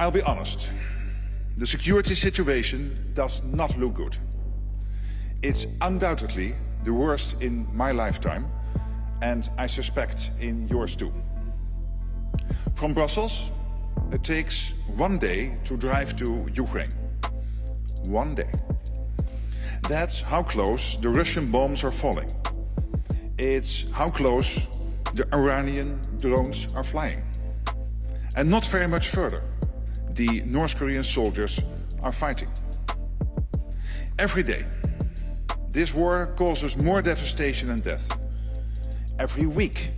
I'll be honest, the security situation does not look good. It's undoubtedly the worst in my lifetime, and I suspect in yours too. From Brussels, it takes 1 day to drive to Ukraine. 1 day. That's how close the Russian bombs are falling. It's how close the Iranian drones are flying. And not very much further, the North Korean soldiers are fighting. Every day, this war causes more devastation and death. Every week,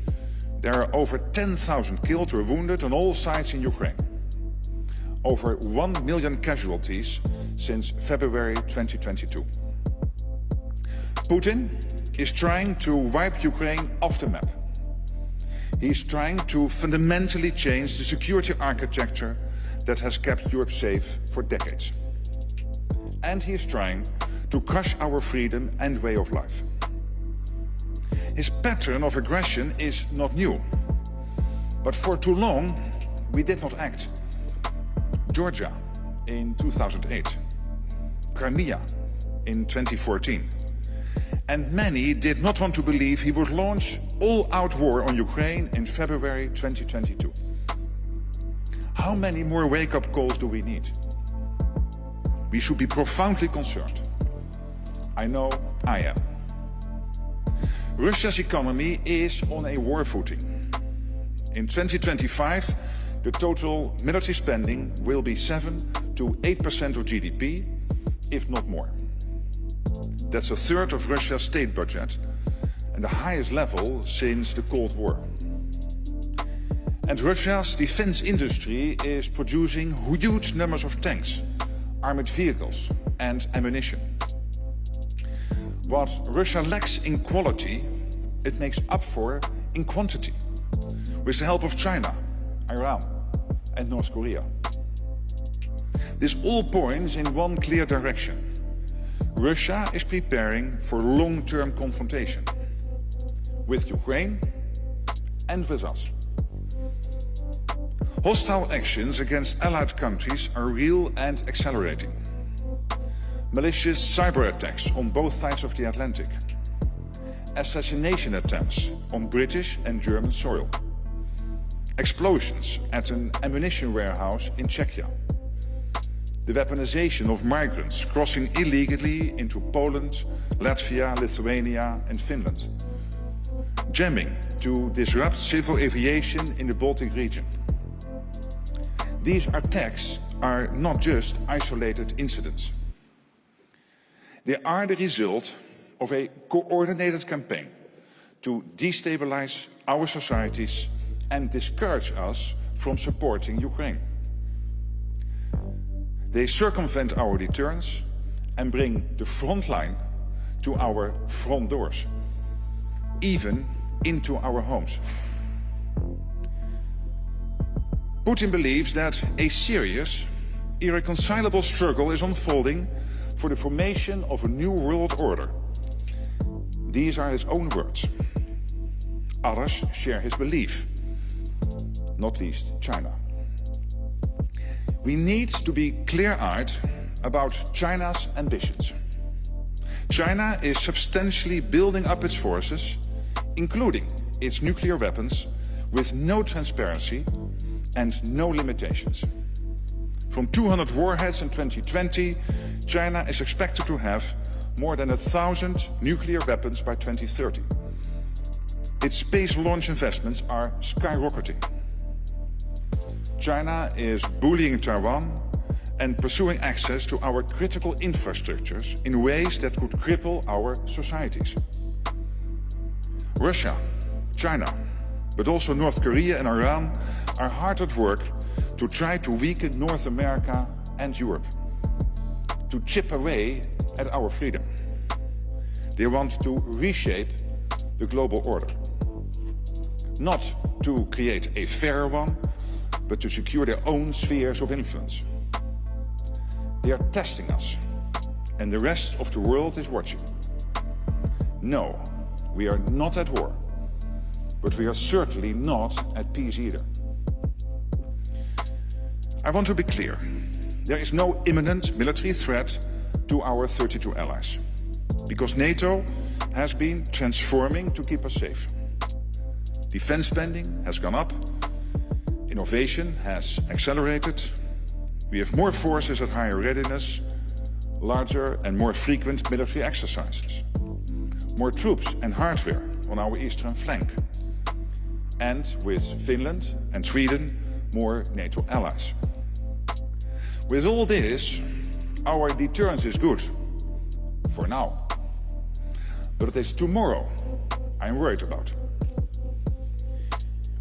there are over 10,000 killed or wounded on all sides in Ukraine. Over 1 million casualties since February 2022. Putin is trying to wipe Ukraine off the map. He's trying to fundamentally change the security architecture that has kept Europe safe for decades. And he is trying to crush our freedom and way of life. His pattern of aggression is not new. But for too long, we did not act. Georgia in 2008, Crimea in 2014. And many did not want to believe he would launch all-out war on Ukraine in February 2022. How many more wake-up calls do we need? We should be profoundly concerned. I know I am. Russia's economy is on a war footing. In 2025, the total military spending will be 7 to 8% of GDP, if not more. That's a third of Russia's state budget and the highest level since the Cold War. And Russia's defense industry is producing huge numbers of tanks, armored vehicles and ammunition. What Russia lacks in quality, it makes up for in quantity, with the help of China, Iran and North Korea. This all points in one clear direction. Russia is preparing for long-term confrontation with Ukraine and with us. Hostile actions against allied countries are real and accelerating. Malicious cyberattacks on both sides of the Atlantic. Assassination attempts on British and German soil. Explosions at an ammunition warehouse in Czechia. The weaponization of migrants crossing illegally into Poland, Latvia, Lithuania and Finland. Jamming to disrupt civil aviation in the Baltic region. These attacks are not just isolated incidents. They are the result of a coordinated campaign to destabilize our societies and discourage us from supporting Ukraine. They circumvent our deterrence and bring the front line to our front doors, even into our homes. Putin believes that a serious, irreconcilable struggle is unfolding for the formation of a new world order. These are his own words. Others share his belief, not least China. We need to be clear-eyed about China's ambitions. China is substantially building up its forces, including its nuclear weapons, with no transparency and no limitations. From 200 warheads in 2020, China is expected to have more than 1,000 nuclear weapons by 2030. Its space launch investments are skyrocketing. China is bullying Taiwan and pursuing access to our critical infrastructures in ways that could cripple our societies. Russia, China, but also North Korea and Iran are hard at work to try to weaken North America and Europe, to chip away at our freedom. They want to reshape the global order. Not to create a fairer one, but to secure their own spheres of influence. They are testing us, and the rest of the world is watching. No, we are not at war, but we are certainly not at peace either. I want to be clear. There is no imminent military threat to our 32 allies, because NATO has been transforming to keep us safe. Defense spending has gone up, innovation has accelerated, we have more forces at higher readiness, larger and more frequent military exercises, more troops and hardware on our eastern flank, and with Finland and Sweden, more NATO allies. With all this, our deterrence is good, for now. But it is tomorrow I'm worried about.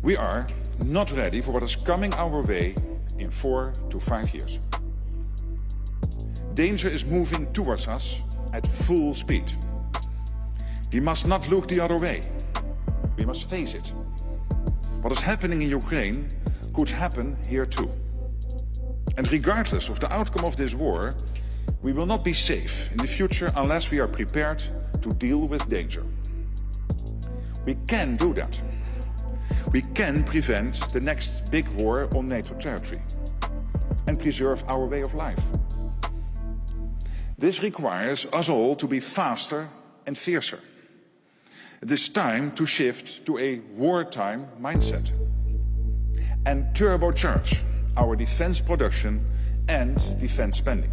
We are not ready for what is coming our way in 4 to 5 years. Danger is moving towards us at full speed. We must not look the other way. We must face it. What is happening in Ukraine could happen here too. And regardless of the outcome of this war, we will not be safe in the future unless we are prepared to deal with danger. We can do that. We can prevent the next big war on NATO territory and preserve our way of life. This requires us all to be faster and fiercer. It is time to shift to a wartime mindset and turbocharge our defense production and defense spending.